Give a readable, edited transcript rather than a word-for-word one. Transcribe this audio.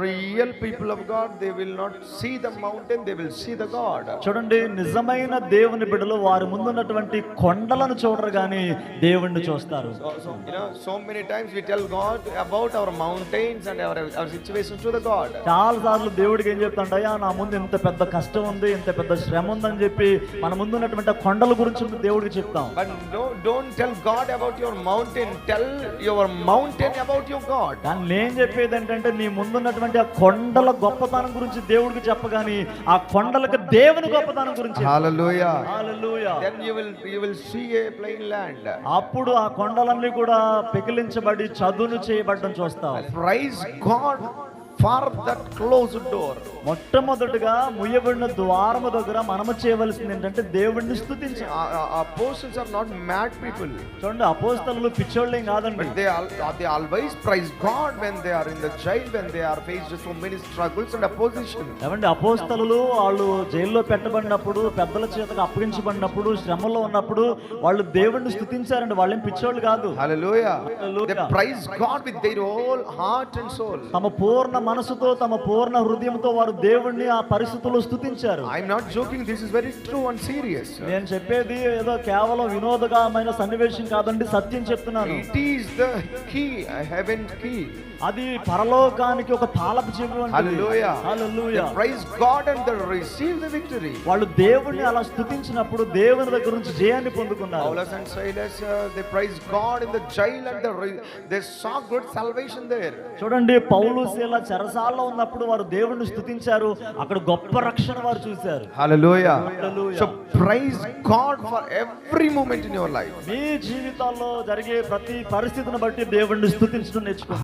Real people of God, they will not see the mountain, they will see the God. చూడండి, నిజమైన దేవుని బిడ్డలు వారి ముందున్నటువంటి కొండలను చూడరు గాని దేవుణ్ణి చూస్తారు. So many times we tell God about our mountains and our situations to the God. చాలా సార్లు దేవుడికి ఏం చెప్తాంటయ్యా, నా ముందు ఇంత పెద్ద కష్టం ఉంది, ఇంత పెద్ద శ్రమ ఉందని చెప్పి మన ముందున్నటువంటి కొండల గురించి దేవుడికి చెప్తాం. But don't tell God about your mountain, tell your mountain about your God. కానీ నేను చెప్పేది ఏంటంటే, నీ ముందున్నటువంటి ఆ కొండల గొప్పతనం గురించి దేవుడికి చెప్పగాని ఆ కొండలకు దేవుని గొప్పతనం గురించి. Hallelujah. Hallelujah. Then you will see a plain land. అప్పుడు ఆ కొండలన్నీ కూడా పెకిలించబడి చదును చేయబడడం చూస్తాం. Praise God for that closed door. మొట్టమొదటిగా ముయ్యబడిన ద్వారము దగ్గర మనము చేయవలసింది ఏంటంటే దేవుణ్ణి స్తుతించాలి. Apostles are not mad people. చూడండి, అపోస్తలులు పిచ్చోళ్ళేం కాదండి. But they always praise God when they are in the jail, when they are faced with so many struggles and opposition. ఏమండి, అపోస్తలులు వాళ్ళు జైల్లో పెట్టబడినప్పుడు, పెద్దల చేతకు అప్పగించబడినప్పుడు, శ్రమలో ఉన్నప్పుడు వాళ్ళు దేవుణ్ణి స్తుతించారండి. వాళ్ళేం పిచ్చోళ్ళు కాదు. Hallelujah. They praise God with their whole heart and soul. తమ పూర్ణ మనసుతో, తమ పూర్ణ హృదయంతో వారు దేవుణ్ణి ఆ పరిస్థితుల్లో స్తుతించారు. I'm not joking, this is very true and serious. నేను చెప్పేది ఏదో కేవలం వినోదకరమైన సన్నివేశం కాదండి, సత్యం చెప్తున్నాను. It is the key, heaven key. అది పరలోకానికి ఒక తాళపు చెవి వంటిది. Hallelujah. Hallelujah. They praise God and they receive the victory. వాళ్ళు దేవుణ్ణి అలా స్తుతించినప్పుడు దేవుని దగ్గర నుంచి జయాన్ని పొందుకున్నారు. Paulus and Silas, they praise God in the jail and they saw good salvation there. చూడండి, పౌలు శీల చెరసాలలో ఉన్నప్పుడు వారు దేవుణ్ణి స్తుతించారు. అక్కడ గొప్ప రక్షణ వారు చూశారు. Hallelujah. Hallelujah. So praise God for every moment in your life. మీ జీవితాల్లో జరిగే ప్రతి పరిస్థితిని బట్టి దేవుణ్ణి స్తుతించడం నేర్చుకోండి.